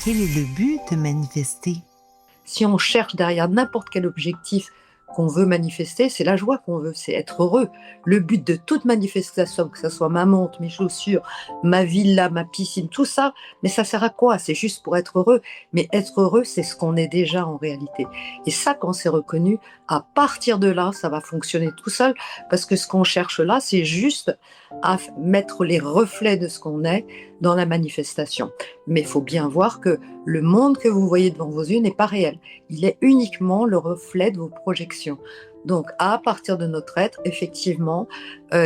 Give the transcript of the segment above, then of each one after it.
Quel est le but de manifester? Si on cherche derrière n'importe quel objectif qu'on veut manifester, c'est la joie qu'on veut, c'est être heureux. Le but de toute manifestation, que ce soit ma montre, mes chaussures, ma villa, ma piscine, tout ça, mais ça sert à quoi? C'est juste pour être heureux. Mais être heureux, c'est ce qu'on est déjà en réalité. Et ça, quand c'est reconnu, à partir de là, ça va fonctionner tout seul, parce que ce qu'on cherche là, c'est juste à mettre les reflets de ce qu'on est dans la manifestation. Mais il faut bien voir que le monde que vous voyez devant vos yeux n'est pas réel. Il est uniquement le reflet de vos projections. Donc, à partir de notre être, effectivement,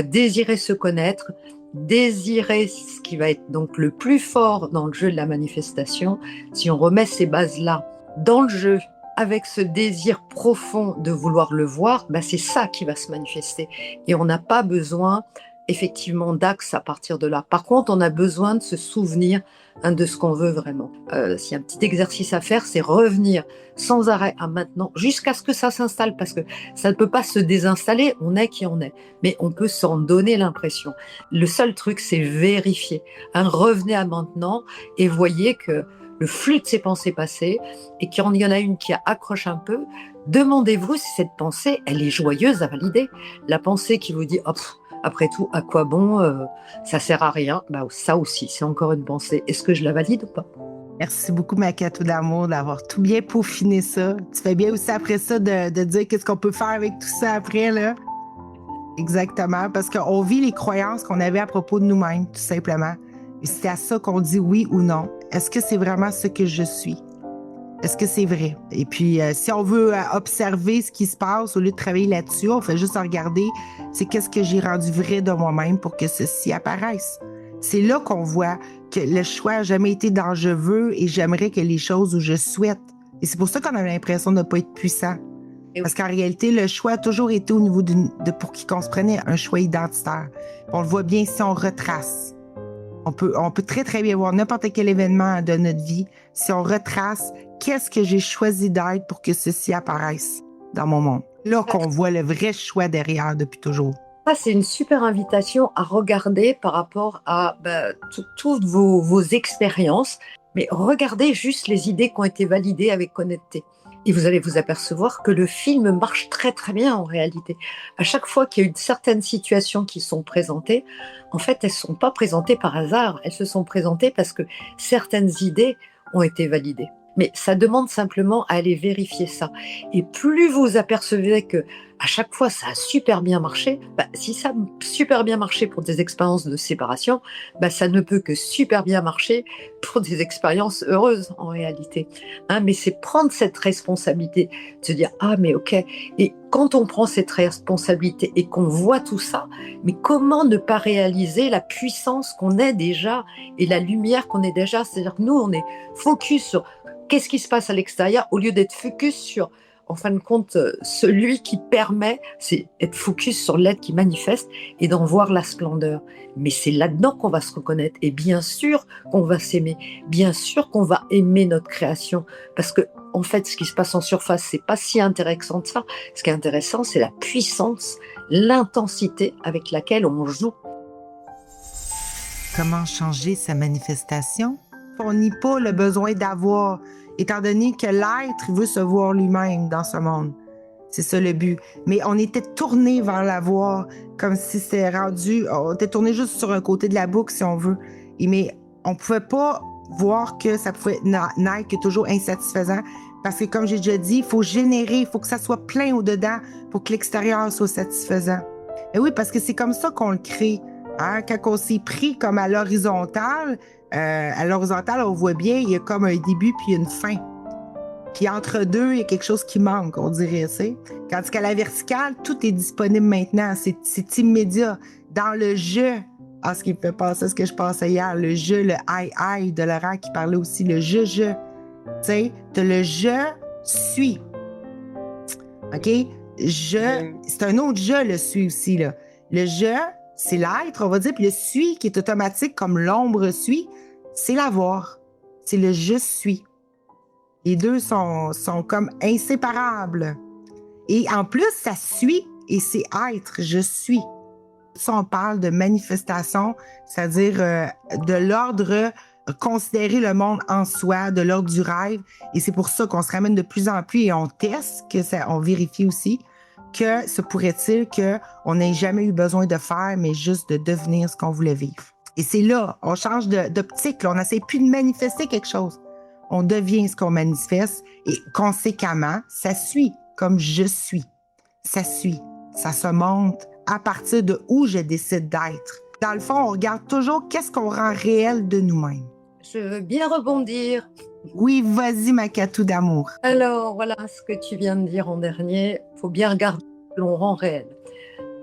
désirer se connaître, désirer ce qui va être donc le plus fort dans le jeu de la manifestation, si on remet ces bases-là dans le jeu, avec ce désir profond de vouloir le voir, ben c'est ça qui va se manifester. Et on n'a pas besoin effectivement d'axe à partir de là. Par contre, on a besoin de se souvenir de ce qu'on veut vraiment. S'il y a un petit exercice à faire, c'est revenir sans arrêt à maintenant, jusqu'à ce que ça s'installe, parce que ça ne peut pas se désinstaller, on est qui on est, mais on peut s'en donner l'impression. Le seul truc, c'est vérifier. Revenez à maintenant et voyez que le flux de ces pensées passées, et qu'il y en a une qui accroche un peu, demandez-vous si cette pensée, elle est joyeuse à valider. La pensée qui vous dit oh, après tout, à quoi bon, ça sert à rien, bah, ça aussi, c'est encore une pensée. Est-ce que je la valide ou pas? Merci beaucoup, Makato d'amour, d'avoir tout bien peaufiné ça. Tu fais bien aussi après ça de dire qu'est-ce qu'on peut faire avec tout ça après, là. Exactement, parce qu'on vit les croyances qu'on avait à propos de nous-mêmes, tout simplement. Et c'est à ça qu'on dit oui ou non. Est-ce que c'est vraiment ce que je suis? Est-ce que c'est vrai? Et puis, si on veut observer ce qui se passe, au lieu de travailler là-dessus, on fait juste regarder, c'est qu'est-ce que j'ai rendu vrai de moi-même pour que ceci apparaisse. C'est là qu'on voit que le choix n'a jamais été dans je veux et j'aimerais que les choses où je souhaite. Et c'est pour ça qu'on a l'impression de ne pas être puissant. Parce qu'en réalité, le choix a toujours été au niveau pour qu'on se prenait un choix identitaire. On le voit bien si on retrace. On peut très, très bien voir n'importe quel événement de notre vie. Si on retrace, qu'est-ce que j'ai choisi d'être pour que ceci apparaisse dans mon monde? Là qu'on voit le vrai choix derrière depuis toujours. Ça, c'est une super invitation à regarder par rapport à toutes vos expériences, mais regardez juste les idées qui ont été validées avec honnêteté. Et vous allez vous apercevoir que le film marche très très bien en réalité. À chaque fois qu'il y a une certaine situation qui sont présentées, en fait, elles ne sont pas présentées par hasard, elles se sont présentées parce que certaines idées ont été validées. Mais ça demande simplement à aller vérifier ça. Et plus vous apercevez que à chaque fois ça a super bien marché, si ça a super bien marché pour des expériences de séparation, ça ne peut que super bien marcher pour des expériences heureuses en réalité. Mais c'est prendre cette responsabilité, de se dire ah mais ok. Et quand on prend cette responsabilité et qu'on voit tout ça, mais comment ne pas réaliser la puissance qu'on est déjà et la lumière qu'on est déjà? C'est-à-dire que nous on est focus sur qu'est-ce qui se passe à l'extérieur au lieu d'être focus sur, en fin de compte, celui qui permet, c'est être focus sur l'être qui manifeste et d'en voir la splendeur. Mais c'est là-dedans qu'on va se reconnaître. Et bien sûr qu'on va s'aimer. Bien sûr qu'on va aimer notre création. Parce que, en fait, ce qui se passe en surface, c'est pas si intéressant que ça. Ce qui est intéressant, c'est la puissance, l'intensité avec laquelle on joue. Comment changer sa manifestation? On nie pas le besoin d'avoir, étant donné que l'être veut se voir lui-même dans ce monde. C'est ça le but. Mais on était tourné vers l'avoir, comme si c'était rendu... On était tourné juste sur un côté de la boucle, si on veut. Mais on pouvait pas voir que ça pouvait n'être que toujours insatisfaisant. Parce que, comme j'ai déjà dit, il faut générer, il faut que ça soit plein au-dedans pour que l'extérieur soit satisfaisant. Et oui, parce que c'est comme ça qu'on le crée. Quand on s'est pris comme à l'horizontale, on voit bien, il y a comme un début puis une fin. Puis entre deux, il y a quelque chose qui manque, on dirait, tu sais. Tandis qu'à la verticale, tout est disponible maintenant. C'est immédiat. Dans le jeu, ce qui me fait penser à ce que je pensais hier, le jeu, le I de Laurent qui parlait aussi, le je. Tu sais, t'as le je suis. OK? C'est un autre je, le suis aussi, là. Le je, c'est l'être, on va dire, puis le suis qui est automatique comme l'ombre suit, c'est l'avoir. C'est le je suis. Les deux sont comme inséparables. Et en plus, ça suit et c'est être, je suis. Ça, on parle de manifestation, c'est-à-dire de l'ordre considérer le monde en soi, de l'ordre du rêve. Et c'est pour ça qu'on se ramène de plus en plus et on teste, on vérifie aussi, que se pourrait-il qu'on n'ait jamais eu besoin de faire, mais juste de devenir ce qu'on voulait vivre. Et c'est là, on change d'optique, là, on n'essaie plus de manifester quelque chose. On devient ce qu'on manifeste et conséquemment, ça suit comme je suis. Ça suit, ça se monte à partir de où je décide d'être. Dans le fond, on regarde toujours qu'est-ce qu'on rend réel de nous-mêmes. Je veux bien rebondir. Oui, vas-y, ma Catou d'amour. Alors, voilà ce que tu viens de dire en dernier. Il faut bien regarder ce que l'on rend réel.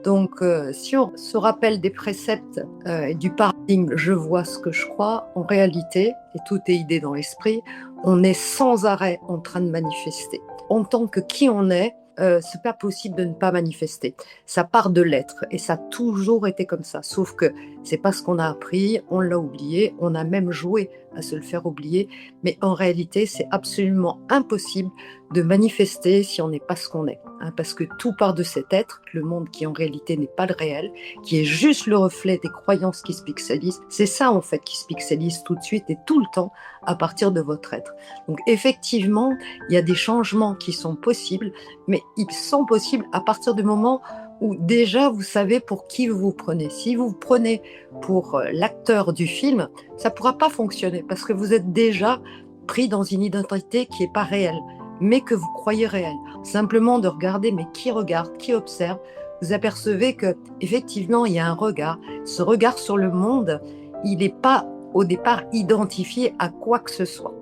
Donc, si on se rappelle des préceptes et du paradigme « je vois ce que je crois », en réalité, et tout est idée dans l'esprit, on est sans arrêt en train de manifester. En tant que qui on est, c'est pas possible de ne pas manifester. Ça part de l'être et ça a toujours été comme ça. Sauf que c'est pas ce qu'on a appris, on l'a oublié, on a même joué à se le faire oublier. Mais en réalité, c'est absolument impossible de manifester si on n'est pas ce qu'on est. Parce que tout part de cet être, le monde qui en réalité n'est pas le réel, qui est juste le reflet des croyances qui se pixelisent. C'est ça en fait qui se pixelise tout de suite et tout le temps à partir de votre être. Donc effectivement, il y a des changements qui sont possibles, mais ils sont possibles à partir du moment où déjà vous savez pour qui vous vous prenez. Si vous vous prenez pour l'acteur du film, ça ne pourra pas fonctionner parce que vous êtes déjà pris dans une identité qui n'est pas réelle, mais que vous croyez réelle. Simplement de regarder, mais qui regarde, qui observe, vous apercevez que effectivement il y a un regard. Ce regard sur le monde, il n'est pas au départ identifié à quoi que ce soit.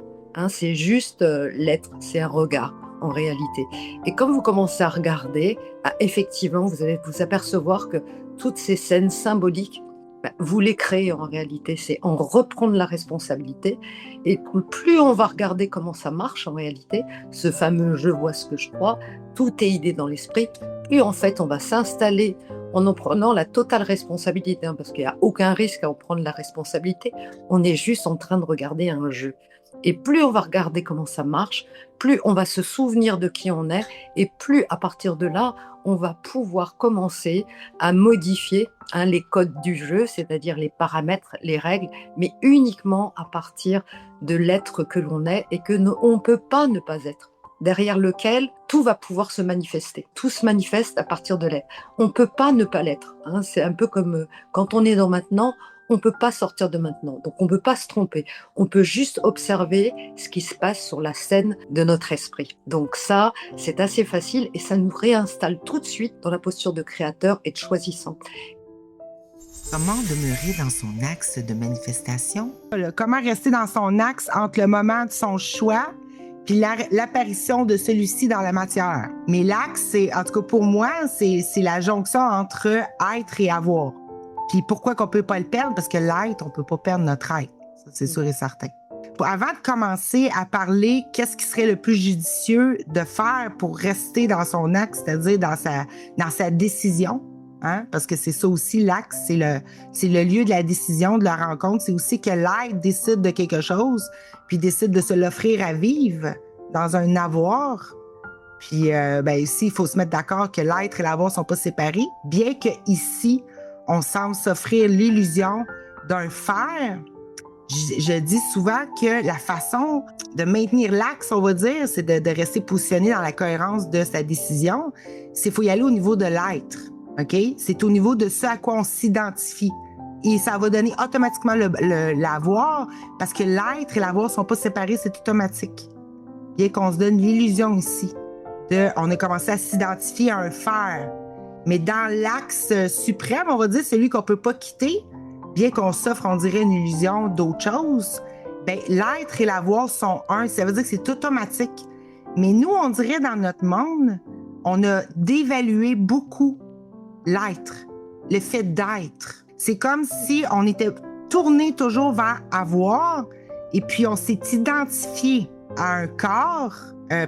C'est juste l'être, c'est un regard en réalité. Et quand vous commencez à regarder, effectivement, vous allez vous apercevoir que toutes ces scènes symboliques, vous les créez en réalité. C'est en reprendre la responsabilité. Et plus on va regarder comment ça marche en réalité, ce fameux « je vois ce que je crois », tout est idée dans l'esprit, plus en fait on va s'installer en prenant la totale responsabilité, parce qu'il n'y a aucun risque à en prendre la responsabilité, on est juste en train de regarder un jeu. Et plus on va regarder comment ça marche, plus on va se souvenir de qui on est, et plus à partir de là, on va pouvoir commencer à modifier les codes du jeu, c'est-à-dire les paramètres, les règles, mais uniquement à partir de l'être que l'on est et que on ne peut pas ne pas être, derrière lequel tout va pouvoir se manifester. Tout se manifeste à partir de l'être. On ne peut pas ne pas l'être. C'est un peu comme quand on est dans maintenant, on ne peut pas sortir de maintenant. Donc on ne peut pas se tromper. On peut juste observer ce qui se passe sur la scène de notre esprit. Donc ça, c'est assez facile et ça nous réinstalle tout de suite dans la posture de créateur et de choisissant. Comment demeurer dans son axe de manifestation? Comment rester dans son axe entre le moment de son choix puis l'apparition de celui-ci dans la matière? Mais l'axe, c'est, en tout cas pour moi, c'est la jonction entre être et avoir. Puis pourquoi qu'on ne peut pas le perdre? Parce que l'être, on ne peut pas perdre notre être. Ça, c'est sûr et certain. Avant de commencer à parler qu'est-ce qui serait le plus judicieux de faire pour rester dans son axe, c'est-à-dire dans sa décision, parce que c'est ça aussi, l'axe, c'est le lieu de la décision, de la rencontre. C'est aussi que l'être décide de quelque chose, puis décide de se l'offrir à vivre dans un avoir. Puis ici, il faut se mettre d'accord que l'être et l'avoir ne sont pas séparés, bien que ici, on semble s'offrir l'illusion d'un faire. Je dis souvent que la façon de maintenir l'axe, on va dire, c'est de rester positionné dans la cohérence de sa décision. C'est qu'il faut y aller au niveau de l'être. OK? C'est au niveau de ce à quoi on s'identifie. Et ça va donner automatiquement l'avoir, parce que l'être et l'avoir ne sont pas séparés, c'est automatique. Bien qu'on se donne l'illusion ici. On a commencé à s'identifier à un faire. Mais dans l'axe suprême, on va dire, celui qu'on ne peut pas quitter, bien qu'on s'offre, on dirait, une illusion d'autre chose, l'être et l'avoir sont un. Ça veut dire que c'est automatique. Mais nous, on dirait, dans notre monde, on a dévalué beaucoup l'être, le fait d'être. C'est comme si on était tourné toujours vers avoir, et puis on s'est identifié à un corps,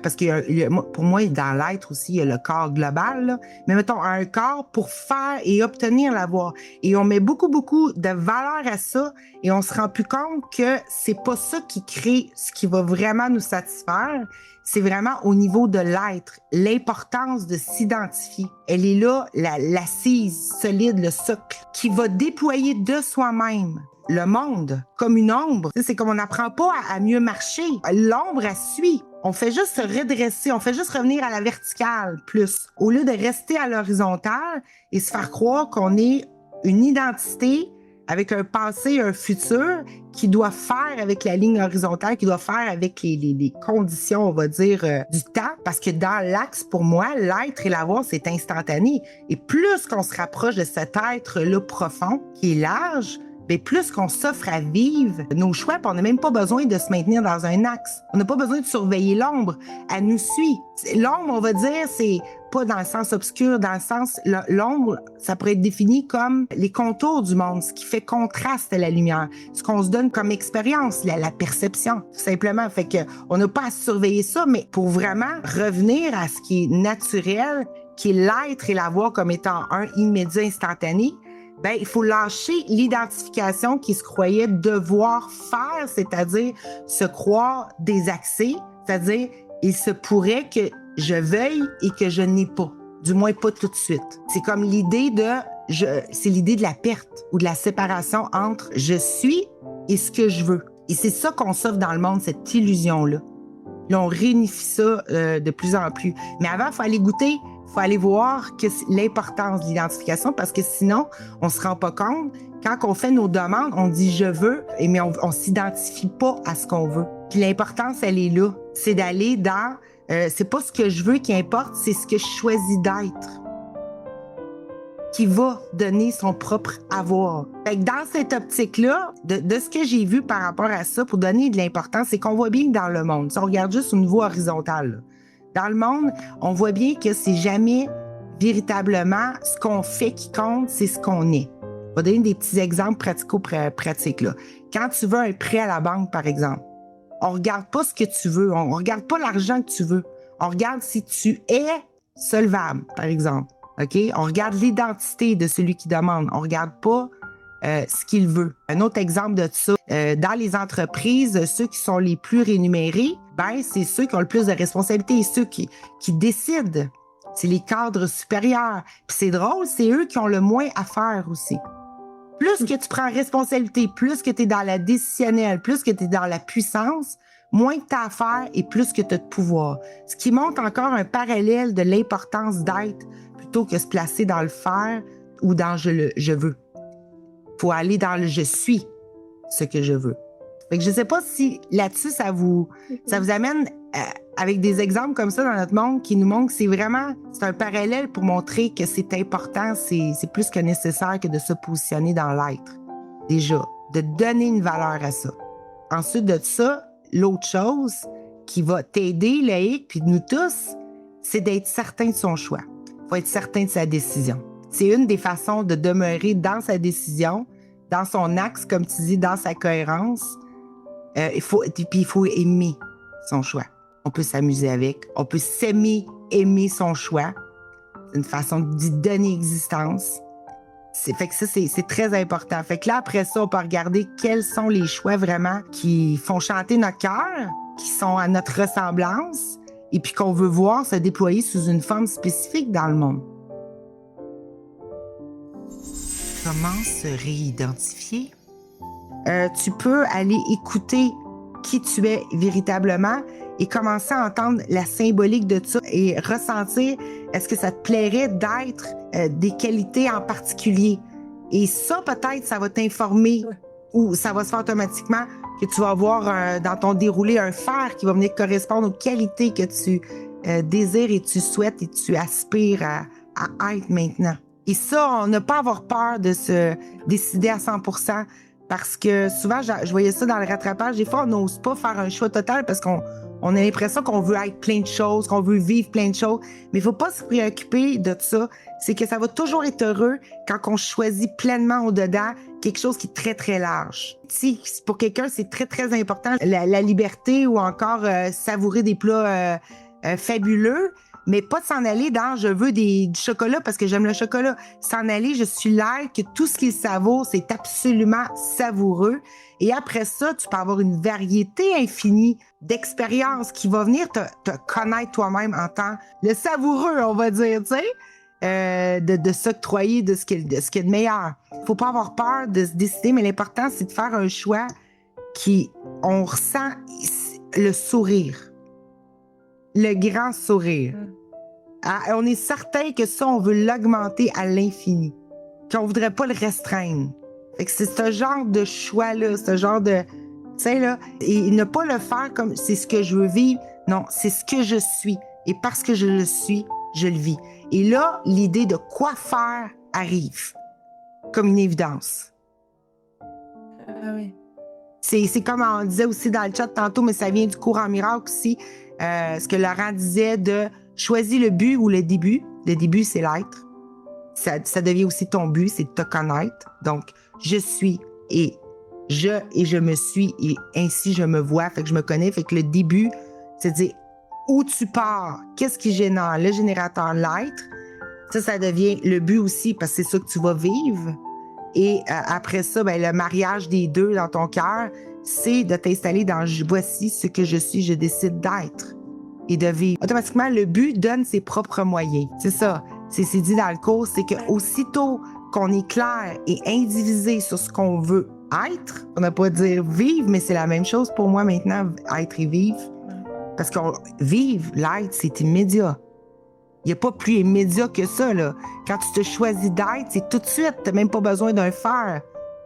parce que pour moi, dans l'être aussi, il y a le corps global, là. Mais mettons, un corps pour faire et obtenir l'avoir. Et on met beaucoup, beaucoup de valeur à ça et on se rend plus compte que c'est pas ça qui crée ce qui va vraiment nous satisfaire. C'est vraiment au niveau de l'être, l'importance de s'identifier. Elle est là, l'assise solide, le socle, qui va déployer de soi-même le monde comme une ombre. C'est comme on n'apprend pas à mieux marcher. L'ombre, elle suit. On fait juste se redresser, on fait juste revenir à la verticale plus, au lieu de rester à l'horizontale et se faire croire qu'on est une identité avec un passé, un futur qui doit faire avec la ligne horizontale, qui doit faire avec les conditions, on va dire, du temps. Parce que dans l'axe, pour moi, l'être et l'avoir, c'est instantané. Et plus qu'on se rapproche de cet être-là profond, qui est large, bien, plus qu'on s'offre à vivre nos choix, puis on n'a même pas besoin de se maintenir dans un axe. On n'a pas besoin de surveiller l'ombre. Elle nous suit. L'ombre, on va dire, c'est pas dans le sens obscur, dans le sens... L'ombre, ça pourrait être défini comme les contours du monde, ce qui fait contraste à la lumière, ce qu'on se donne comme expérience, la perception, tout simplement. Fait que on n'a pas à surveiller ça, mais pour vraiment revenir à ce qui est naturel, qui est l'être et l'avoir comme étant un immédiat instantané, ben, il faut lâcher l'identification qui se croyait devoir faire, c'est-à-dire se croire désaxé, c'est-à-dire il se pourrait que je veuille et que je n'ai pas, du moins pas tout de suite. C'est comme l'idée c'est l'idée de la perte ou de la séparation entre je suis et ce que je veux. Et c'est ça qu'on s'offre dans le monde, cette illusion-là. Là, on réunifie ça de plus en plus. Mais avant, il faut aller goûter. Il faut aller voir l'importance de l'identification parce que sinon, on ne se rend pas compte. Quand on fait nos demandes, on dit « je veux », mais on ne s'identifie pas à ce qu'on veut. Puis l'importance, elle est là. C'est d'aller dans... c'est pas ce que je veux qui importe, c'est ce que je choisis d'être qui va donner son propre avoir. Fait que dans cette optique-là, de ce que j'ai vu par rapport à ça, pour donner de l'importance, c'est qu'on voit bien que dans le monde, si on regarde juste au niveau horizontal, là, dans le monde, on voit bien que c'est jamais véritablement ce qu'on fait qui compte, c'est ce qu'on est. On va donner des petits exemples pratico-pratiques. Là. Quand tu veux un prêt à la banque, par exemple, on regarde pas ce que tu veux, on regarde pas l'argent que tu veux. On regarde si tu es solvable, par exemple. OK? On regarde l'identité de celui qui demande. On regarde pas ce qu'il veut. Un autre exemple de ça, dans les entreprises, ceux qui sont les plus rémunérés, ben c'est ceux qui ont le plus de responsabilités et ceux qui décident. C'est les cadres supérieurs. Puis c'est drôle, c'est eux qui ont le moins à faire aussi. Plus que tu prends responsabilité, plus que tu es dans la décisionnelle, plus que tu es dans la puissance, moins que tu as à faire et plus que tu as de pouvoir. Ce qui montre encore un parallèle de l'importance d'être plutôt que se placer dans le faire ou dans je veux. Il faut aller dans le je suis ce que je veux. Fait que je ne sais pas si là-dessus, ça vous amène avec des exemples comme ça dans notre monde qui nous montrent que c'est un parallèle pour montrer que c'est important, c'est plus que nécessaire que de se positionner dans l'être. Déjà, de donner une valeur à ça. Ensuite de ça, l'autre chose qui va t'aider, Laïc, puis nous tous, c'est d'être certain de son choix. Il faut être certain de sa décision. C'est une des façons de demeurer dans sa décision, dans son axe, comme tu dis, dans sa cohérence. Il faut aimer son choix. On peut s'amuser avec, on peut aimer son choix. C'est une façon d'y donner existence. Fait que ça, c'est très important. Fait que là, après ça, on peut regarder quels sont les choix vraiment qui font chanter notre cœur, qui sont à notre ressemblance, et puis qu'on veut voir se déployer sous une forme spécifique dans le monde. Comment se réidentifier? Tu peux aller écouter qui tu es véritablement et commencer à entendre la symbolique de ça et ressentir, est-ce que ça te plairait d'être des qualités en particulier? Et ça, peut-être, ça va t'informer ou ça va se faire automatiquement que tu vas avoir dans ton déroulé un faire qui va venir correspondre aux qualités que tu désires et tu souhaites et tu aspires à être maintenant. Et ça, on n'a pas à avoir peur de se décider à 100%. Parce que souvent, je voyais ça dans le rattrapage. Des fois, on n'ose pas faire un choix total parce qu'on a l'impression qu'on veut être plein de choses, qu'on veut vivre plein de choses. Mais il ne faut pas se préoccuper de ça. C'est que ça va toujours être heureux quand on choisit pleinement au-dedans quelque chose qui est très, très large. Si pour quelqu'un, c'est très, très important, la liberté ou encore savourer des plats fabuleux, mais pas de s'en aller dans « je veux du chocolat parce que j'aime le chocolat ». S'en aller, je suis l'air que tout ce qu'il savoure, c'est absolument savoureux. Et après ça, tu peux avoir une variété infinie d'expériences qui va venir te connaître toi-même en tant le savoureux, on va dire, tu sais. de s'octroyer de ce qui est de meilleur. Il ne faut pas avoir peur de se décider, mais l'important, c'est de faire un choix on ressent le sourire, le grand sourire. On est certain que ça, on veut l'augmenter à l'infini, qu'on ne voudrait pas le restreindre. Fait que c'est ce genre de choix-là, ce genre de... Tu sais, là, et ne pas le faire comme c'est ce que je veux vivre. Non, c'est ce que je suis. Et parce que je le suis, je le vis. Et là, l'idée de quoi faire arrive comme une évidence. Ah oui. C'est comme on disait aussi dans le chat tantôt, mais ça vient du cours en miracle aussi, ce que Laurent disait de choisis le but ou le début. Le début, c'est l'être. Ça devient aussi ton but, c'est de te connaître. Donc, je suis et je me suis et ainsi je me vois, fait que je me connais. Fait que le début, c'est de dire où tu pars, qu'est-ce qui génère le générateur, l'être. Ça devient le but aussi parce que c'est ça que tu vas vivre. Et après ça, ben, le mariage des deux dans ton cœur, c'est de t'installer dans voici ce que je suis, je décide d'être et de vivre. Automatiquement, le but donne ses propres moyens. C'est ça. C'est dit dans le cours, c'est que aussitôt qu'on est clair et indivisé sur ce qu'on veut être, on n'a pas à dire vivre, mais c'est la même chose pour moi maintenant, être et vivre. Parce qu'on vivre, l'être, c'est immédiat. Il n'y a pas plus immédiat que ça, là. Quand tu te choisis d'être, c'est tout de suite. Tu n'as même pas besoin d'un faire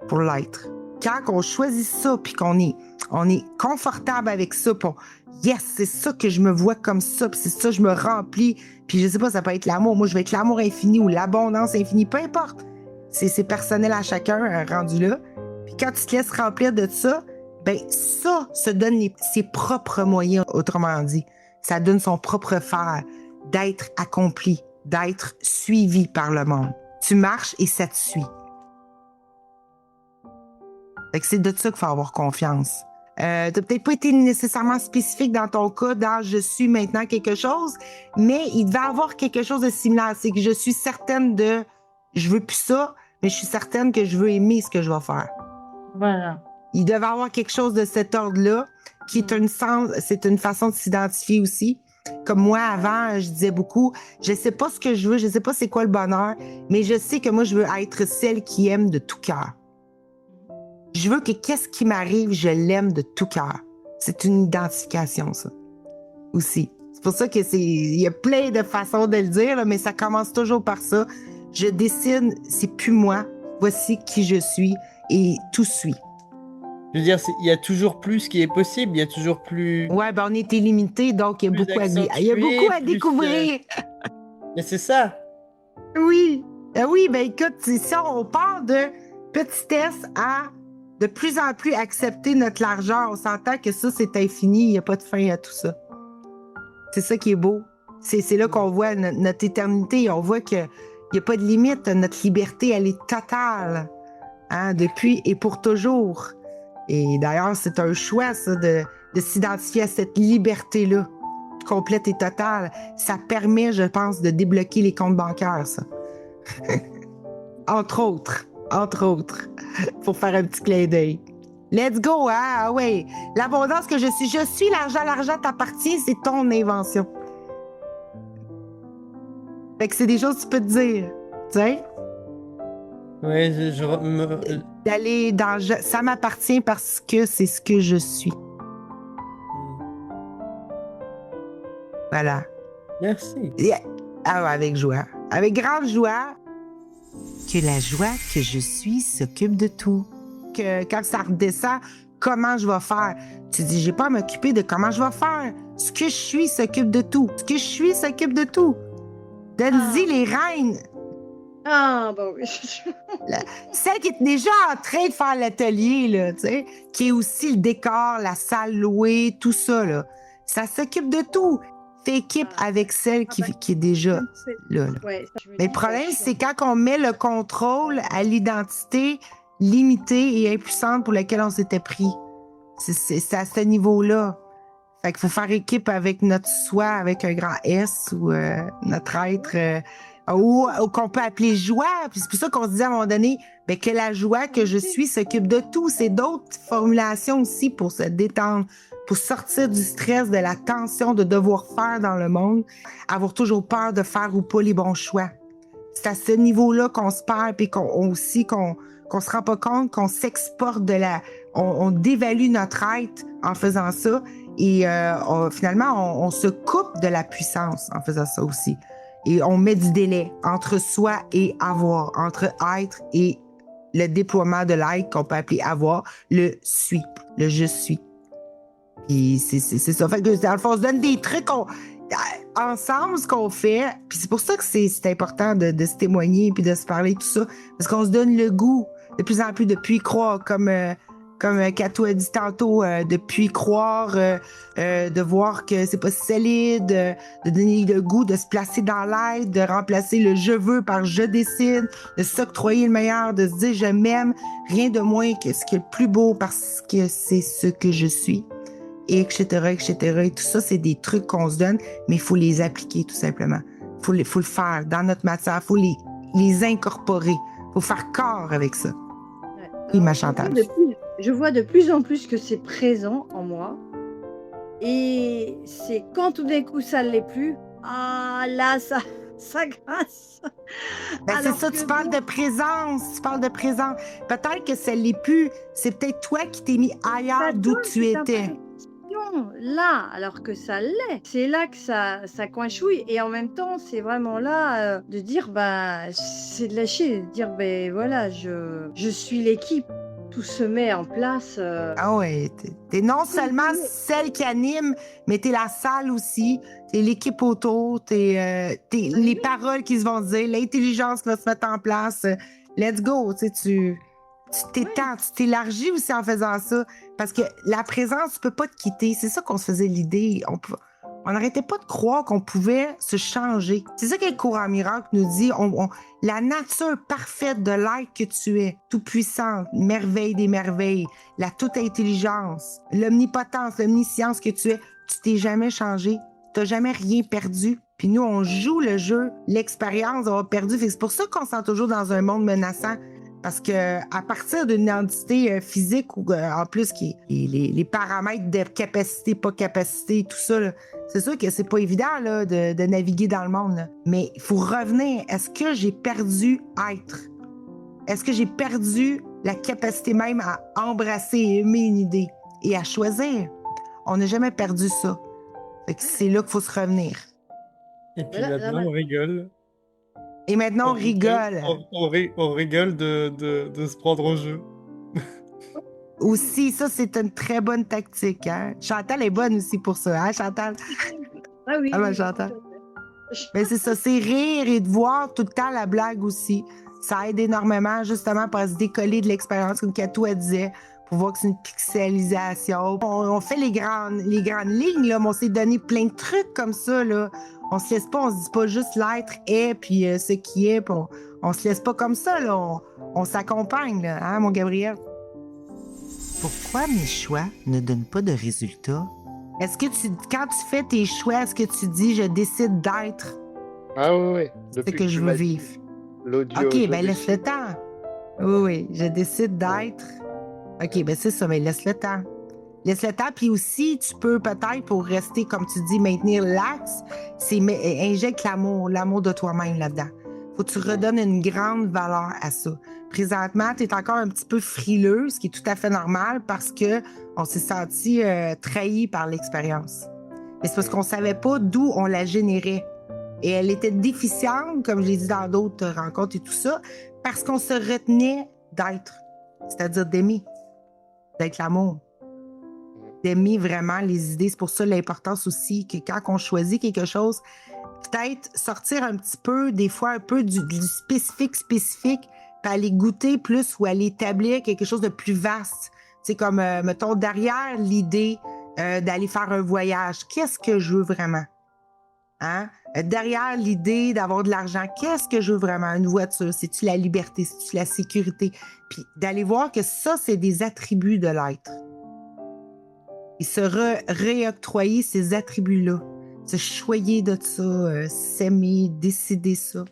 pour l'être. Quand on choisit ça, puis qu'on est confortable avec ça, puis yes, c'est ça que je me vois comme ça, puis c'est ça, je me remplis. Puis je sais pas, ça peut être l'amour. Moi, je vais être l'amour infini ou l'abondance infinie, peu importe. C'est personnel à chacun, rendu là. Puis quand tu te laisses remplir de ça, ben ça se donne ses propres moyens, autrement dit. Ça donne son propre faire, d'être accompli, d'être suivi par le monde. Tu marches et ça te suit. Fait que c'est de ça qu'il faut avoir confiance. T'as peut-être pas été nécessairement spécifique dans ton cas, dans « je suis maintenant quelque chose », mais il devait avoir quelque chose de similaire. C'est que je suis certaine de « je veux plus ça », mais je suis certaine que je veux aimer ce que je vais faire. Voilà. Il devait avoir quelque chose de cet ordre-là, qui est c'est une façon de s'identifier aussi. Comme moi, avant, je disais beaucoup, je sais pas ce que je veux, je sais pas c'est quoi le bonheur, mais je sais que moi, je veux être celle qui aime de tout cœur. Je veux que qu'est-ce qui m'arrive, je l'aime de tout cœur. C'est une identification, ça, aussi. C'est pour ça que il y a plein de façons de le dire, là, mais ça commence toujours par ça. Je décide, c'est plus moi, voici qui je suis, et tout suit. Je veux dire, il y a toujours plus qui est possible, il y a toujours plus... Ouais, ben on est illimité, donc il y a beaucoup à découvrir. Mais c'est ça. Oui. Oui, ben écoute, si on part de petitesse à de plus en plus accepter notre largeur, on s'entend que ça, c'est infini, il n'y a pas de fin à tout ça. C'est ça qui est beau. C'est là qu'on voit notre éternité, on voit qu'il n'y a pas de limite, notre liberté, elle est totale, hein, depuis et pour toujours. Et d'ailleurs, c'est un choix, ça, de s'identifier à cette liberté-là, complète et totale. Ça permet, je pense, de débloquer les comptes bancaires, ça. Entre autres, pour faire un petit clin d'œil. Let's go, hein? Ah ouais. L'abondance que je suis l'argent t'appartient, c'est ton invention. Fait que c'est des choses que tu peux te dire, tu sais? Ouais, D'aller dans ça m'appartient parce que c'est ce que je suis. Voilà. Merci. Ah ouais, avec joie. Avec grande joie. Que la joie que je suis s'occupe de tout. Que quand ça redescend, comment je vais faire? Tu dis, j'ai pas à m'occuper de comment je vais faire. Ce que je suis s'occupe de tout. Ce que je suis s'occupe de tout. Donne-y les reines. Ah, bon oui. Celle qui est déjà en train de faire l'atelier, là, tu sais, qui est aussi le décor, la salle louée, tout ça, là. Ça s'occupe de tout. Fais équipe avec celle qui est déjà là. Ouais, mais le problème, c'est quand on met le contrôle à l'identité limitée et impuissante pour laquelle on s'était pris. C'est à ce niveau-là. Fait qu'il faut faire équipe avec notre soi, avec un grand S, ou notre être... ou qu'on peut appeler joie. Puis c'est pour ça qu'on se dit à un moment donné que la joie que je suis s'occupe de tout. C'est d'autres formulations aussi pour se détendre, pour sortir du stress, de la tension de devoir faire dans le monde, avoir toujours peur de faire ou pas les bons choix. C'est à ce niveau-là qu'on se perd, puis qu'on se rend pas compte qu'on s'exporte on dévalue notre être en faisant ça, et finalement, on se coupe de la puissance en faisant ça aussi. Et on met du délai entre soi et avoir, entre être et le déploiement de l'être qu'on peut appeler avoir, le suis, le je suis. Puis c'est ça. Fait que dans le fond, on se donne des trucs ensemble, ce qu'on fait. Puis c'est pour ça que c'est important de se témoigner puis de se parler, tout ça. Parce qu'on se donne le goût de plus en plus de puis croire, comme Kato a dit tantôt, de puis croire, de voir que c'est pas si solide, de donner le goût de se placer dans l'aide, de remplacer le je veux par je décide, de s'octroyer le meilleur, de se dire je m'aime, rien de moins que ce qui est le plus beau parce que c'est ce que je suis, et etc., etc. Et tout ça, c'est des trucs qu'on se donne, mais il faut les appliquer tout simplement. Faut le faire dans notre matière, il faut les incorporer, il faut faire corps avec ça. Ouais. Oui, ma Alors, Chantal. je vois de plus en plus que c'est présent en moi. Et c'est quand tout d'un coup ça ne l'est plus, ah là, ça grince. Ben c'est Alors ça, que tu parles de présence, Peut-être que ça l'est plus, c'est peut-être toi qui t'es mis ça ailleurs d'où donne tu cette étais. impression là, alors que ça l'est. C'est là que ça coinchouille. Et en même temps, c'est vraiment là de dire, bah, c'est de lâcher, de dire, ben voilà, je suis l'équipe. Tout se met en place. Ah ouais, t'es non seulement celle qui anime, mais t'es la salle aussi, t'es l'équipe autour, t'es les paroles qui se vont dire, l'intelligence qui va se mettre en place. Let's go, tu t'étends, tu t'élargis aussi en faisant ça, parce que la présence, tu peux pas te quitter. C'est ça qu'on se faisait l'idée. On n'arrêtait pas de croire qu'on pouvait se changer. C'est ça que le courant miracle nous dit. La nature parfaite de l'être que tu es, tout puissant, merveille des merveilles, la toute intelligence, l'omnipotence, l'omniscience que tu es, tu t'es jamais changé. Tu n'as jamais rien perdu. Puis nous, on joue le jeu, l'expérience, on a perdu. C'est pour ça qu'on se sent toujours dans un monde menaçant. Parce que à partir d'une entité physique, ou en plus les paramètres de capacité, pas capacité, tout ça, là, c'est sûr que c'est pas évident là, de naviguer dans le monde. Là. Mais il faut revenir. Est-ce que j'ai perdu être? Est-ce que j'ai perdu la capacité même à embrasser et aimer une idée et à choisir? On n'a jamais perdu ça. Fait que c'est là qu'il faut se revenir. Et puis Là, maintenant, on rigole. Et maintenant, on rigole. On rigole de se prendre au jeu. Aussi, ça, c'est une très bonne tactique. Hein? Chantal est bonne aussi pour ça, hein, Chantal? Ah oui. Ah ben, oui, Chantal. tout à fait. Mais c'est ça, c'est rire et de voir tout le temps la blague aussi. Ça aide énormément, justement, pour se décoller de l'expérience, comme Kato elle disait, pour voir que c'est une pixelisation. On fait les grandes lignes, là, mais on s'est donné plein de trucs comme ça, là. On se laisse pas, on se dit pas juste l'être est, puis ce qui est, puis on se laisse pas comme ça, là. On s'accompagne, là, hein, mon Gabriel? Pourquoi mes choix ne donnent pas de résultats? Est-ce que quand tu fais tes choix, est-ce que tu dis je décide d'être Ah oui, oui. ce Depuis que je tu veux m'as dit vivre? l'audio, OK, je ben laisse le décide. temps. Oui, je décide d'être. OK, ben c'est ça, mais laisse le temps. Laisse le temps, puis aussi, tu peux peut-être, pour rester, comme tu dis, maintenir l'axe, c'est injecte l'amour de toi-même là-dedans. Faut que tu redonnes une grande valeur à ça. Présentement, tu es encore un petit peu frileux, ce qui est tout à fait normal parce que on s'est senti trahi par l'expérience. Mais c'est parce qu'on savait pas d'où on la générait. Et elle était déficiente, comme je l'ai dit dans d'autres rencontres et tout ça, parce qu'on se retenait d'être, c'est-à-dire d'aimer, d'être l'amour, d'aimer vraiment les idées. C'est pour ça l'importance aussi que quand on choisit quelque chose, peut-être sortir un petit peu, des fois un peu du spécifique, puis aller goûter plus ou aller établir quelque chose de plus vaste. C'est comme, mettons, derrière l'idée d'aller faire un voyage, qu'est-ce que je veux vraiment? Hein? Derrière l'idée d'avoir de l'argent, qu'est-ce que je veux vraiment? Une voiture, c'est-tu la liberté, c'est-tu la sécurité? Puis d'aller voir que ça, c'est des attributs de l'être. Et se réoctroyer ces attributs-là, se choyer de ça, s'aimer, décider ça.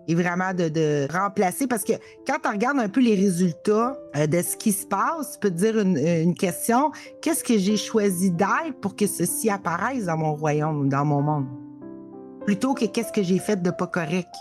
Et vraiment de remplacer, parce que quand tu regardes un peu les résultats de ce qui se passe, tu peux te dire une question, qu'est-ce que j'ai choisi d'être pour que ceci apparaisse dans mon royaume, dans mon monde? Plutôt que qu'est-ce que j'ai fait de pas correct.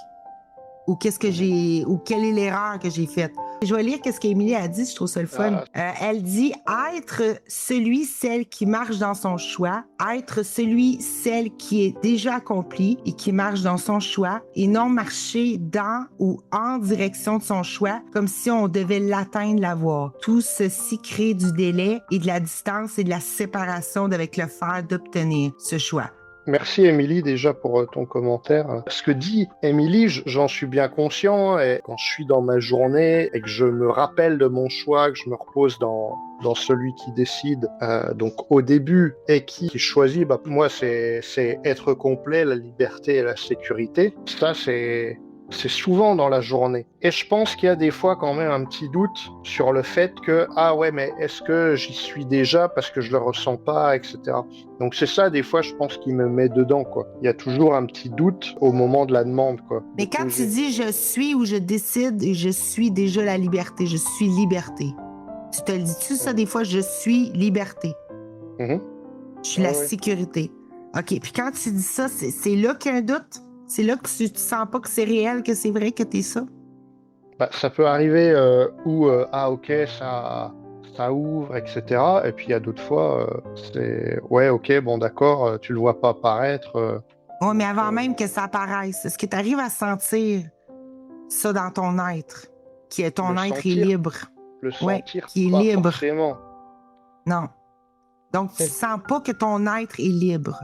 ou quelle est l'erreur que j'ai faite. Je vais lire ce qu'Émilie a dit, je trouve ça le fun. Elle dit « Être celui, celle qui marche dans son choix, être celui, celle qui est déjà accompli et qui marche dans son choix, et non marcher dans ou en direction de son choix, comme si on devait l'atteindre, l'avoir. Tout ceci crée du délai et de la distance et de la séparation avec le faire d'obtenir ce choix. » Merci Émilie déjà pour ton commentaire. Ce que dit Émilie, j'en suis bien conscient, et quand je suis dans ma journée et que je me rappelle de mon choix, que je me repose dans celui qui décide, donc au début, et qui choisit, moi c'est être complet, la liberté et la sécurité. Ça c'est souvent dans la journée. Et je pense qu'il y a des fois quand même un petit doute sur le fait que, ah ouais, mais est-ce que j'y suis déjà parce que je le ressens pas, etc. Donc c'est ça, des fois, je pense qui me met dedans, quoi. Il y a toujours un petit doute au moment de la demande, quoi. Mais quand tu dis je suis ou je décide, je suis déjà la liberté, je suis liberté. Tu te le dis-tu ça des fois, je suis liberté. Mm-hmm. Je suis la sécurité. OK, puis quand tu dis ça, c'est là qu'il y a un doute? C'est là que tu sens pas que c'est réel, que c'est vrai que t'es ça? Ça peut arriver où, ah ok, ça ouvre, etc. Et puis il y a d'autres fois, c'est, ouais, ok, bon d'accord, tu le vois pas apparaître. Oui, mais avant même que ça apparaisse, est-ce que tu arrives à sentir ça dans ton être? Ton être sentir, est libre. Le sentir, qui est pas libre. forcément. Non. Donc, tu sens pas que ton être est libre.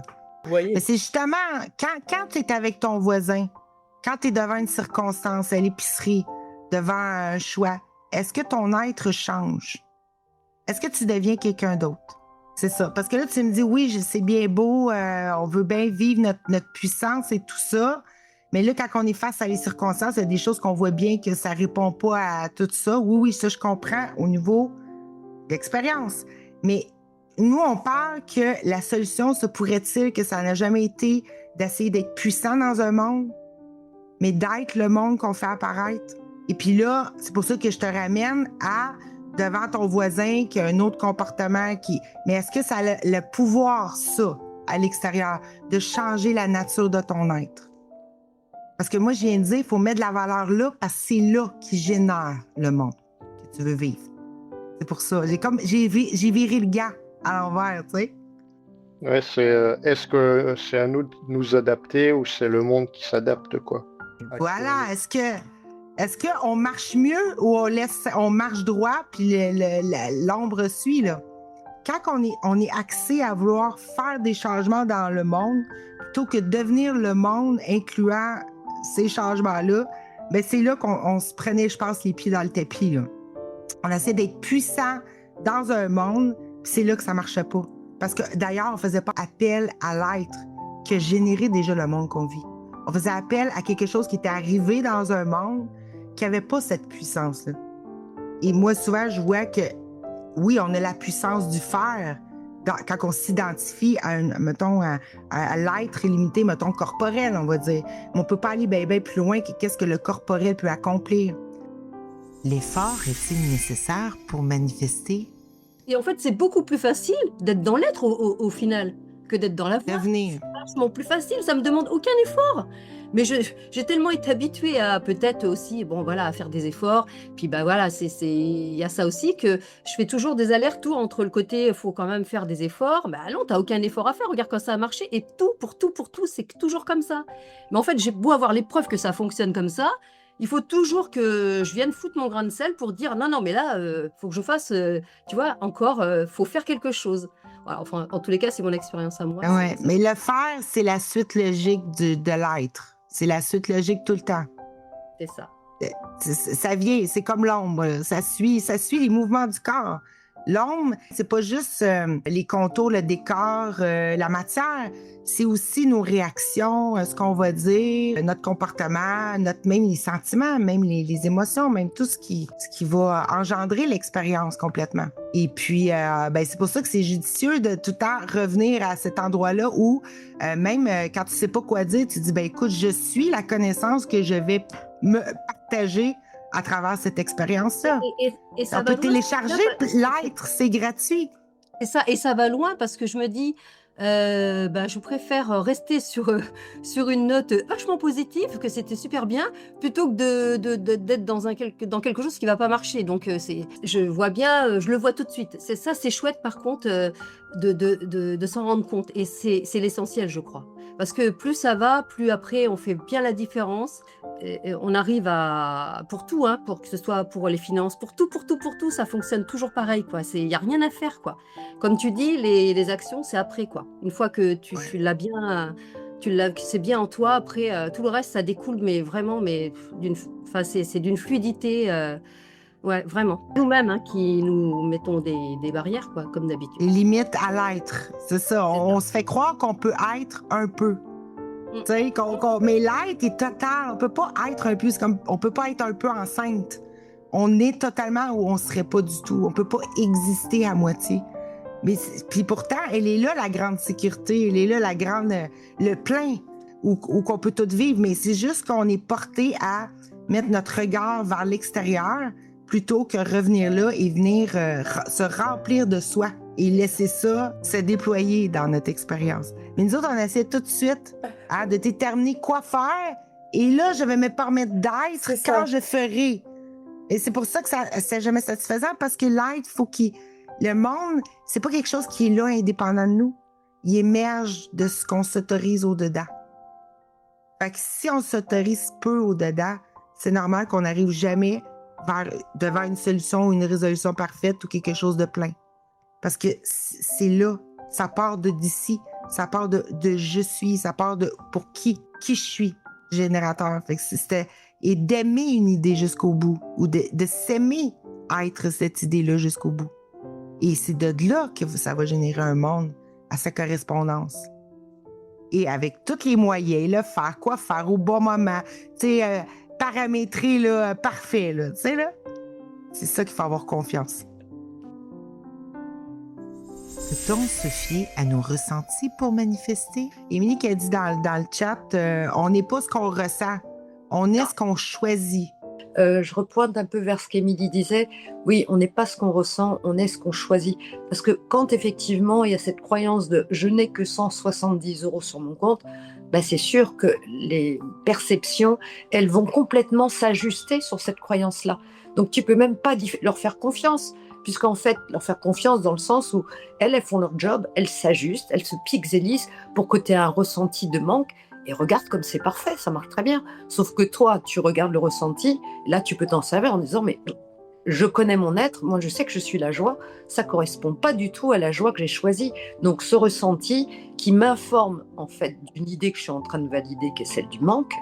Voyez. Mais c'est justement, quand tu es avec ton voisin, quand tu es devant une circonstance, à l'épicerie, devant un choix, est-ce que ton être change? Est-ce que tu deviens quelqu'un d'autre? C'est ça. Parce que là, tu me dis, oui, c'est bien beau, on veut bien vivre notre puissance et tout ça, mais là, quand on est face à les circonstances, il y a des choses qu'on voit bien que ça répond pas à tout ça. Oui, ça, je comprends au niveau d'expérience. Mais nous, on parle que la solution, se pourrait-il que ça n'a jamais été d'essayer d'être puissant dans un monde, mais d'être le monde qu'on fait apparaître. Et puis là, c'est pour ça que je te ramène à devant ton voisin qui a un autre comportement Mais est-ce que ça a le pouvoir, ça, à l'extérieur, de changer la nature de ton être? Parce que moi, je viens de dire, il faut mettre de la valeur là parce que c'est là qui génère le monde que tu veux vivre. C'est pour ça. J'ai viré le gars à l'envers, tu sais. Ouais, est-ce que c'est à nous de nous adapter ou c'est le monde qui s'adapte, quoi? Voilà. Est-ce qu'on marche mieux ou on marche droit puis l'ombre suit, là? Quand on est axé à vouloir faire des changements dans le monde plutôt que devenir le monde incluant ces changements-là, ben c'est là qu'on se prenait, je pense, les pieds dans le tapis, là. On essaie d'être puissant dans un monde, puis c'est là que ça marchait pas. Parce que d'ailleurs, on faisait pas appel à l'être qui a généré déjà le monde qu'on vit. On faisait appel à quelque chose qui était arrivé dans un monde qui avait pas cette puissance-là. Et moi, souvent, je vois que, oui, on a la puissance du faire quand on s'identifie à l'être illimité, mettons, corporel, on va dire. Mais on peut pas aller bien plus loin que qu'est-ce que le corporel peut accomplir. L'effort est-il nécessaire pour manifester? Et en fait, c'est beaucoup plus facile d'être dans l'être au final que d'être dans la voix. Devenir. C'est vachement plus facile, ça me demande aucun effort. Mais j'ai tellement été habituée à peut-être aussi, à faire des efforts. Puis il y a ça aussi que je fais toujours des allers-retours entre le côté, il faut quand même faire des efforts. Non, t'as aucun effort à faire, regarde quand ça a marché. Et pour tout, c'est toujours comme ça. Mais en fait, j'ai beau avoir les preuves que ça fonctionne comme ça, il faut toujours que je vienne foutre mon grain de sel pour dire non, mais là, faut que je fasse, faut faire quelque chose. Voilà, enfin, en tous les cas, c'est mon expérience à moi. Ouais, mais le faire, c'est la suite logique de l'être. C'est la suite logique tout le temps. C'est ça. Ça vient, c'est comme l'ombre. Ça suit les mouvements du corps. L'ombre, c'est pas juste les contours, le décor, la matière. C'est aussi nos réactions, ce qu'on va dire, notre comportement, même les sentiments, même les émotions, même tout ce qui va engendrer l'expérience complètement. Et puis, c'est pour ça que c'est judicieux de tout le temps revenir à cet endroit-là où, même quand tu sais pas quoi dire, tu dis, écoute, je suis la connaissance que je vais me partager à travers cette expérience-là. Et ça on peut télécharger l'être, c'est gratuit. Et ça va loin parce que je me dis, je préfère rester sur une note vachement positive, que c'était super bien, plutôt que d'être dans quelque chose qui va pas marcher. Donc, je vois bien, je le vois tout de suite. C'est chouette par contre de s'en rendre compte. Et c'est l'essentiel, je crois. Parce que plus ça va, plus après on fait bien la différence. Et on arrive pour tout, hein, pour que ce soit pour les finances, pour tout, ça fonctionne toujours pareil, quoi. Il n'y a rien à faire, quoi. Comme tu dis, les actions, c'est après, quoi. Une fois que tu l'as bien, que c'est bien en toi, après, tout le reste, ça découle, mais vraiment, c'est d'une fluidité, ouais, vraiment. Nous-mêmes, hein, qui nous mettons des barrières, quoi, comme d'habitude. Les limites à l'être, c'est ça. On se fait croire qu'on peut être un peu. Tu sais, mais l'être est total. On peut pas être un peu. C'est comme, on peut pas être un peu enceinte. On est totalement où on serait pas du tout. On peut pas exister à moitié. Mais puis pourtant, elle est là la grande sécurité. Elle est là le plein où qu'on peut tout vivre. Mais c'est juste qu'on est porté à mettre notre regard vers l'extérieur plutôt que revenir là et venir se remplir de soi et laisser ça se déployer dans notre expérience. Mais nous autres, on essaie tout de suite de déterminer quoi faire. Et là, je vais me permettre d'être quand je ferai. Et c'est pour ça que c'est jamais satisfaisant, parce que l'être, le monde, c'est pas quelque chose qui est là indépendant de nous. Il émerge de ce qu'on s'autorise au-dedans. Fait que si on s'autorise peu au-dedans, c'est normal qu'on n'arrive jamais devant une solution ou une résolution parfaite ou quelque chose de plein. Parce que c'est là, ça part d'ici, ça part de je suis, ça part de pour qui je suis, générateur. Fait que et d'aimer une idée jusqu'au bout, ou de s'aimer être cette idée-là jusqu'au bout. Et c'est de là que ça va générer un monde à sa correspondance. Et avec tous les moyens, là, faire quoi faire au bon moment, tu sais, paramétrer là, parfait, là, tu sais, là. C'est ça qu'il faut avoir confiance. Peut-on se fier à nos ressentis pour manifester? Émilie qui a dit dans le chat, on n'est pas ce qu'on ressent, on est ce qu'on choisit. Je repointe un peu vers ce qu'Émilie disait. Oui, on n'est pas ce qu'on ressent, on est ce qu'on choisit. Parce que quand effectivement il y a cette croyance de « je n'ai que 170 € sur mon compte », c'est sûr que les perceptions, elles vont complètement s'ajuster sur cette croyance-là. Donc tu peux même pas leur faire confiance, puisqu'en fait, leur faire confiance dans le sens où elles font leur job, elles s'ajustent, elles se pixelisent pour que tu aies un ressenti de manque. Et regarde comme c'est parfait, ça marche très bien. Sauf que toi, tu regardes le ressenti, là tu peux t'en servir en disant « mais je connais mon être, moi je sais que je suis la joie, ça correspond pas du tout à la joie que j'ai choisie. » Donc ce ressenti qui m'informe en fait d'une idée que je suis en train de valider, qui est celle du manque,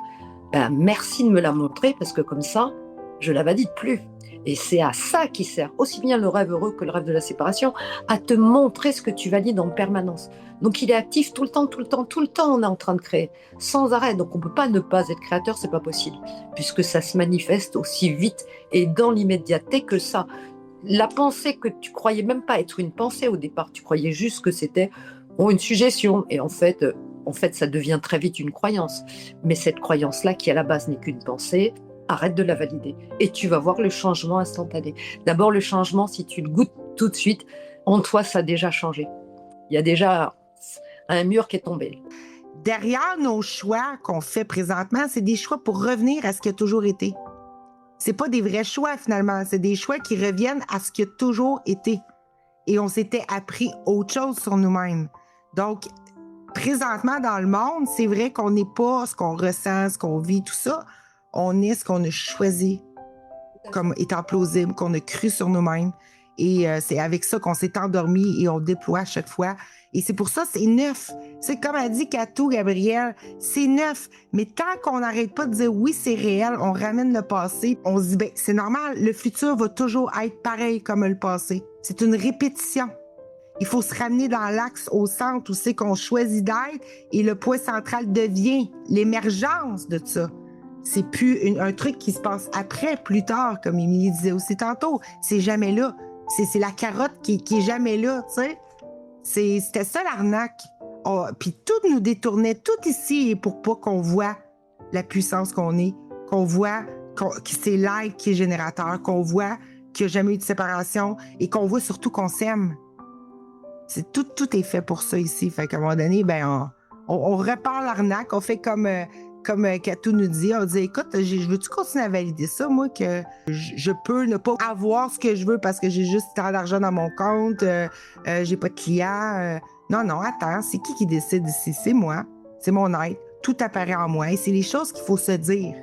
merci de me la montrer, parce que comme ça, je la valide plus. Et c'est à ça qui sert aussi bien le rêve heureux que le rêve de la séparation, à te montrer ce que tu valides en permanence. Donc il est actif tout le temps, on est en train de créer, sans arrêt. Donc on ne peut pas ne pas être créateur, c'est pas possible, puisque ça se manifeste aussi vite et dans l'immédiateté que ça. La pensée que tu croyais même pas être une pensée au départ, tu croyais juste que c'était une suggestion, et en fait ça devient très vite une croyance. Mais cette croyance-là, qui à la base n'est qu'une pensée, arrête de la valider et tu vas voir le changement instantané. D'abord, le changement, si tu le goûtes tout de suite, en toi, ça a déjà changé. Il y a déjà un mur qui est tombé. Derrière nos choix qu'on fait présentement, c'est des choix pour revenir à ce qui a toujours été. C'est pas des vrais choix, finalement. C'est des choix qui reviennent à ce qui a toujours été. Et on s'était appris autre chose sur nous-mêmes. Donc, présentement, dans le monde, c'est vrai qu'on n'est pas ce qu'on ressent, ce qu'on vit, tout ça. On est ce qu'on a choisi comme étant plausible, qu'on a cru sur nous-mêmes. Et c'est avec ça qu'on s'est endormi et on déploie à chaque fois. Et c'est pour ça que c'est neuf. C'est comme a dit Cato, Gabriel, c'est neuf. Mais tant qu'on n'arrête pas de dire oui, c'est réel, on ramène le passé, on se dit, c'est normal, le futur va toujours être pareil comme le passé. C'est une répétition. Il faut se ramener dans l'axe, au centre, où c'est qu'on choisit d'être, et le point central devient l'émergence de ça. C'est plus un truc qui se passe après, plus tard, comme Émilie disait aussi tantôt. C'est jamais là. C'est la carotte qui est jamais là, tu sais. C'était ça l'arnaque. Puis tout nous détournait, tout ici, pour pas qu'on voit la puissance qu'on est, qu'on voit que c'est l'être qui est générateur, qu'on voit qu'il n'y a jamais eu de séparation et qu'on voit surtout qu'on s'aime. Tout est fait pour ça ici. Fait qu'à un moment donné, ben, on répare l'arnaque, on fait comme Katou nous dit, on dit, écoute, je veux-tu continuer à valider ça, moi, que je peux ne pas avoir ce que je veux parce que j'ai juste tant d'argent dans mon compte, j'ai pas de clients. Non, attends, c'est qui décide ici? C'est moi, c'est mon être, tout apparaît en moi et c'est les choses qu'il faut se dire.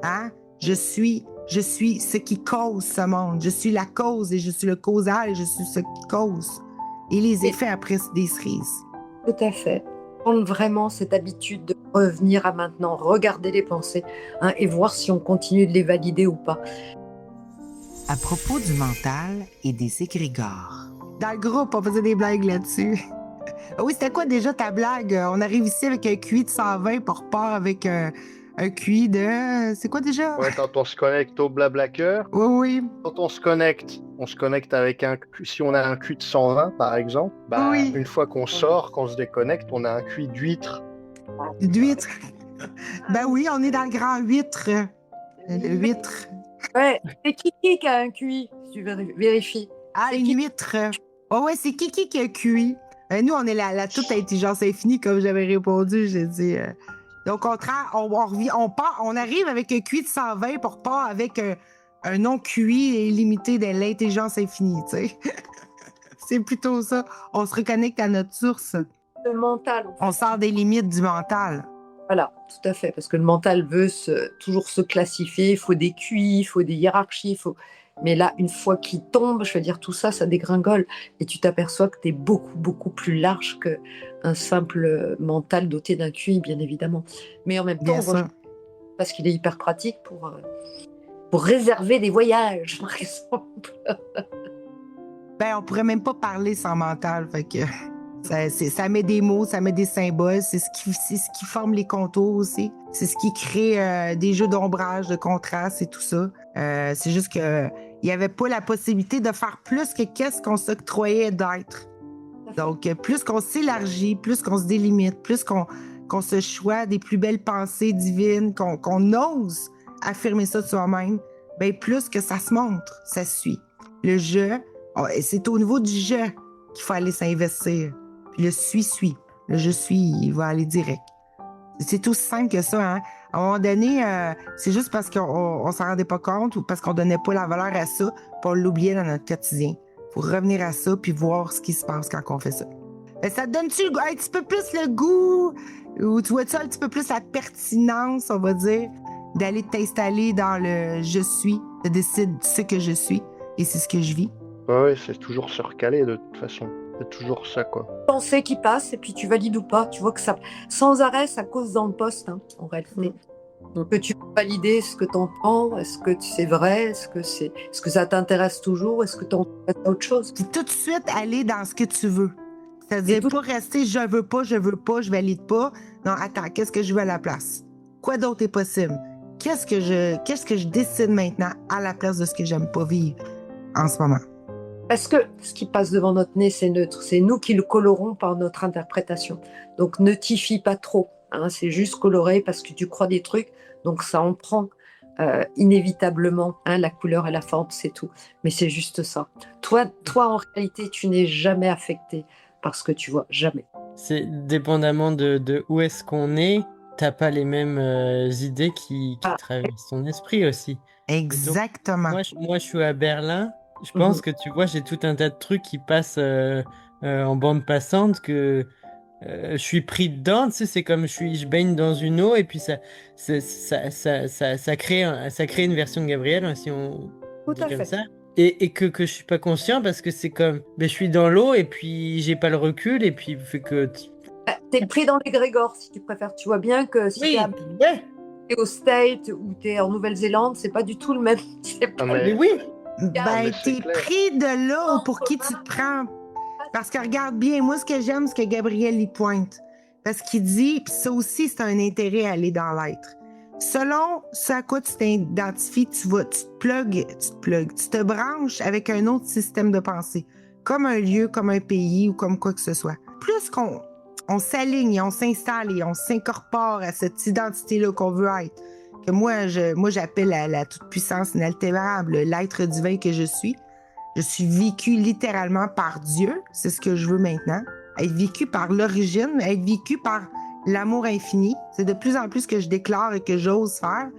Hein? Je suis ce qui cause ce monde, je suis la cause et je suis le causal et je suis ce qui cause. Et les effets après des cerises. Tout à fait. Prendre vraiment cette habitude de revenir à maintenant, regarder les pensées et voir si on continue de les valider ou pas. À propos du mental et des égrégores. Dans le groupe, on faisait des blagues là-dessus. Oui, c'était quoi déjà ta blague? On arrive ici avec un QI de 120 pour repart avec un QI de... C'est quoi déjà? Ouais, quand on se connecte au Blablacar, Oui. quand on se connecte avec si on a un QI de 120 par exemple, Oui. une fois qu'on sort, qu'on se déconnecte, on a un QI d'huître. D'huître. Ben oui, on est dans le grand huître. Le huître. Ouais, c'est Kiki qui a un QI, si tu vérifies. Ah, une huître. Oh ouais, c'est Kiki qui a QI. Nous, on est la toute intelligence infinie, comme j'avais répondu. J'ai dit... Donc, au contraire, on arrive avec un QI de 120 pour part avec un non-QI illimité de l'intelligence infinie, tu sais. C'est plutôt ça. On se reconnecte à notre source. Le mental. On sort des limites du mental. Voilà, tout à fait, parce que le mental veut toujours se classifier, il faut des QI, il faut des hiérarchies, mais là, une fois qu'il tombe, je veux dire, tout ça, ça dégringole, et tu t'aperçois que tu es beaucoup, beaucoup plus large qu'un simple mental doté d'un QI, bien évidemment. Mais en même temps, parce qu'il est hyper pratique pour réserver des voyages, par exemple. Ben, on pourrait même pas parler sans mental, fait que... Ça met des mots, ça met des symboles, c'est ce qui forme les contours aussi. C'est ce qui crée des jeux d'ombrage, de contraste et tout ça. C'est juste que il n'y avait pas la possibilité de faire plus que qu'est-ce qu'on s'octroyait d'être. Donc, plus qu'on s'élargit, plus qu'on se délimite, plus qu'on se choisit des plus belles pensées divines, qu'on ose affirmer ça de soi-même, ben plus que ça se montre, ça se suit. Le je, c'est au niveau du je qu'il faut aller s'investir. Puis le suis. Le je suis, il va aller direct. C'est aussi simple que ça. Hein? À un moment donné, c'est juste parce qu'on s'en rendait pas compte ou parce qu'on donnait pas la valeur à ça, puis on l'oubliait dans notre quotidien. Il faut revenir à ça puis voir ce qui se passe quand on fait ça. Mais ça te donne-tu un petit peu plus le goût ou tu vois-tu un petit peu plus la pertinence, on va dire, d'aller t'installer dans le je suis, de décider ce que je suis et c'est ce que je vis? Ouais, c'est toujours se recaler de toute façon. C'est toujours ça, quoi. Pensée qui passe, et puis tu valides ou pas. Tu vois que ça, sans arrêt, ça cause dans le poste, en réalité. Donc, que tu peux valider ce que tu entends, est-ce que c'est vrai, est-ce que ça t'intéresse toujours, est-ce que tu entends autre chose? Puis tout de suite aller dans ce que tu veux. C'est-à-dire pas rester je veux pas, je valide pas. Non, attends, qu'est-ce que je veux à la place? Quoi d'autre est possible? Qu'est-ce que je décide maintenant à la place de ce que j'aime pas vivre en ce moment? Parce que ce qui passe devant notre nez, c'est neutre. C'est nous qui le colorons par notre interprétation. Donc, ne t'y fie pas trop. Hein, c'est juste coloré parce que tu crois des trucs. Donc, ça en prend inévitablement la couleur et la forme, c'est tout. Mais c'est juste ça. Toi, en réalité, tu n'es jamais affecté par ce que tu vois. Jamais. C'est dépendamment de où est-ce qu'on est, t'as pas les mêmes idées qui traversent ton esprit aussi. Exactement. Donc, moi, je suis à Berlin. Je pense que tu vois, j'ai tout un tas de trucs qui passent en bande passante que je suis pris dedans. Tu sais, c'est comme je baigne dans une eau et puis ça crée une version de Gabriel, hein, si on dit comme ça. Et que je suis pas conscient parce que c'est comme, je suis dans l'eau et puis j'ai pas le recul et puis fait que t'es pris dans l'égrégore si tu préfères. Tu vois bien que si t'es au State ou t'es en Nouvelle-Zélande, c'est pas du tout le même. Mais oui. Ben, t'es pris de là pour qui tu te prends. Parce que regarde bien, moi, ce que j'aime, c'est que Gabriel y pointe. Parce qu'il dit, puis ça aussi, c'est un intérêt à aller dans l'être. Selon ce à quoi tu t'identifies, tu te branches avec un autre système de pensée. Comme un lieu, comme un pays ou comme quoi que ce soit. Plus qu'on s'aligne et on s'installe et on s'incorpore à cette identité-là qu'on veut être, que moi j'appelle la toute-puissance inaltérable, l'être divin que je suis, Je suis vécue littéralement par Dieu, c'est ce que je veux maintenant. Être vécue par l'origine, être vécue par l'amour infini. C'est de plus en plus que je déclare et que j'ose faire.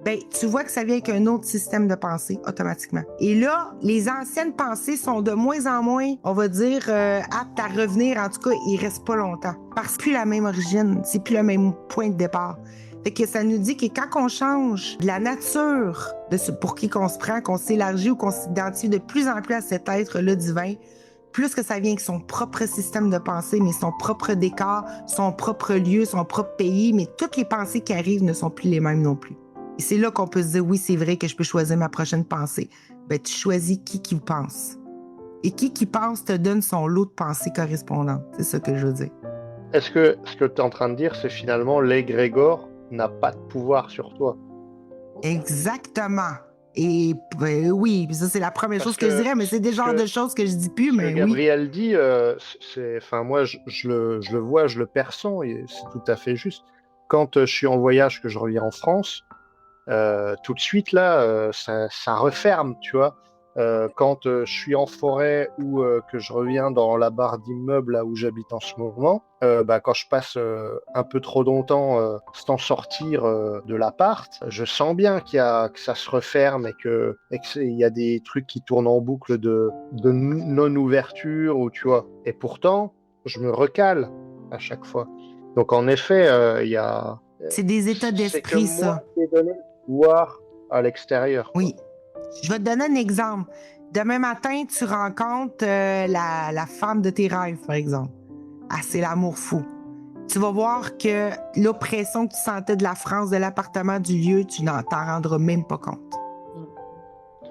Ben, tu vois que ça vient avec un autre système de pensée automatiquement. Et là, les anciennes pensées sont de moins en moins, on va dire, aptes à revenir. En tout cas, ils restent pas longtemps. Parce que c'est plus la même origine, c'est plus le même point de départ. Fait que ça nous dit que quand on change de la nature de ce pour qui qu'on se prend, qu'on s'élargit ou qu'on s'identifie de plus en plus à cet être-là divin, plus que ça vient avec son propre système de pensée, mais son propre décor, son propre lieu, son propre pays, mais toutes les pensées qui arrivent ne sont plus les mêmes non plus. Et c'est là qu'on peut se dire, oui, c'est vrai que je peux choisir ma prochaine pensée. Ben, tu choisis qui pense. Et qui pense te donne son lot de pensées correspondantes. C'est ça que je veux dire. Est-ce que ce que tu es en train de dire, c'est finalement l'égrégore n'a pas de pouvoir sur toi? Exactement. Et ben, oui, ça c'est la première chose que je dirais, mais c'est des genres de choses que je dis plus, mais oui. Gabriel dit, enfin moi je le vois, je le perçois, et c'est tout à fait juste. Quand je suis en voyage, que je reviens en France, tout de suite là, ça referme, tu vois. Quand je suis en forêt ou que je reviens dans la barre d'immeuble là où j'habite en ce moment, quand je passe un peu trop longtemps sans sortir de l'appart, je sens bien que ça se referme et qu'il y a des trucs qui tournent en boucle de non-ouverture, ou tu vois. Et pourtant, je me recale à chaque fois. Donc en effet, il y a... C'est des états d'esprit, c'est que moi qui ai donné le pouvoir à l'extérieur. Oui. Je vais te donner un exemple. Demain matin, tu rencontres la femme de tes rêves, par exemple. Ah, c'est l'amour fou. Tu vas voir que l'oppression que tu sentais de la France, de l'appartement, du lieu, tu n'en t'en rendras même pas compte.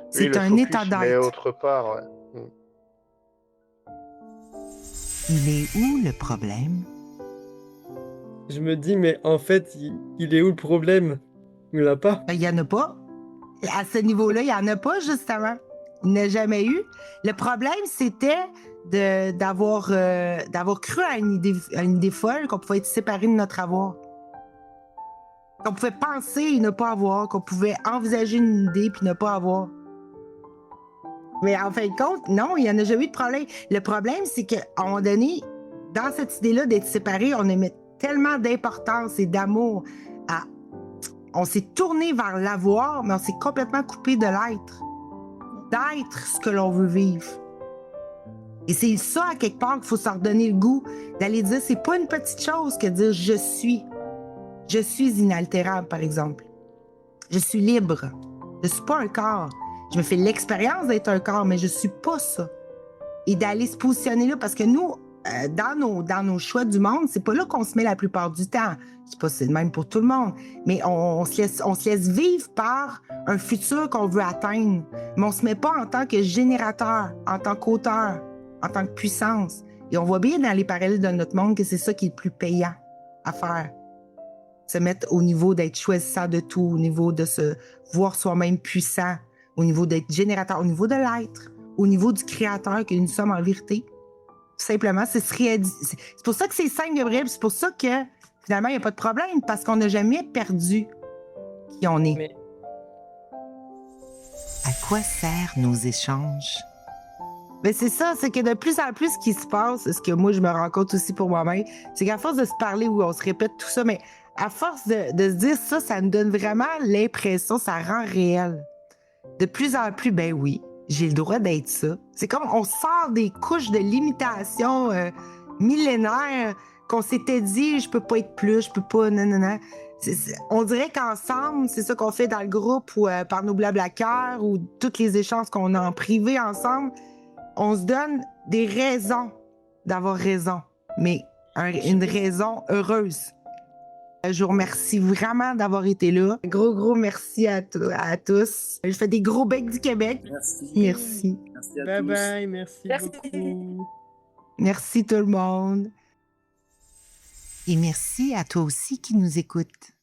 C'est oui, un état d'être. Mais autre part, ouais. Il est où le problème? Je me dis, mais en fait, il est où le problème? Il l'a pas. Il n'y en a pas. À ce niveau-là, il n'y en a pas, justement. Il n'y en a jamais eu. Le problème, c'était d'avoir cru à une idée folle qu'on pouvait être séparé de notre avoir. Qu'on pouvait penser et ne pas avoir, qu'on pouvait envisager une idée puis ne pas avoir. Mais en fin de compte, non, il n'y en a jamais eu de problème. Le problème, c'est qu'à un moment donné, dans cette idée-là d'être séparés, on aimait tellement d'importance et d'amour à... On s'est tourné vers l'avoir, mais on s'est complètement coupé de l'être. D'être ce que l'on veut vivre. Et c'est ça, à quelque part, qu'il faut s'en redonner le goût, d'aller dire, c'est pas une petite chose que dire je suis. Je suis inaltérable, par exemple. Je suis libre. Je suis pas un corps. Je me fais l'expérience d'être un corps, mais je suis pas ça. Et d'aller se positionner là, parce que nous, dans nos choix du monde, c'est pas là qu'on se met la plupart du temps. Je sais pas si c'est le même pour tout le monde, mais on se laisse vivre par un futur qu'on veut atteindre. Mais on se met pas en tant que générateur, en tant qu'auteur, en tant que puissance. Et on voit bien dans les parallèles de notre monde que c'est ça qui est le plus payant à faire. Se mettre au niveau d'être choisissant de tout, au niveau de se voir soi-même puissant, au niveau d'être générateur, au niveau de l'être, au niveau du créateur que nous sommes en vérité. Tout simplement, c'est pour ça que c'est simple, Gabriel. C'est pour ça que finalement, il n'y a pas de problème, parce qu'on n'a jamais perdu qui on est. Mais... À quoi servent nos échanges? Ben c'est ça, c'est que de plus en plus, ce qui se passe, ce que moi, je me rends compte aussi pour moi-même, c'est qu'à force de se parler, oui, on se répète tout ça, mais à force de se dire ça, ça nous donne vraiment l'impression, ça rend réel. De plus en plus, ben oui, j'ai le droit d'être ça. C'est comme on sort des couches de limitation millénaires qu'on s'était dit, je peux pas être plus, je peux pas, non. On dirait qu'ensemble, c'est ça qu'on fait dans le groupe ou par nos blabla-cœurs ou tous les échanges qu'on a en privé ensemble, on se donne des raisons d'avoir raison, mais une raison heureuse. Je vous remercie vraiment d'avoir été là. Gros merci à tous. Je fais des gros becs du Québec. Merci. Merci à tous. Bye, merci beaucoup. Merci tout le monde. Et merci à toi aussi qui nous écoutes.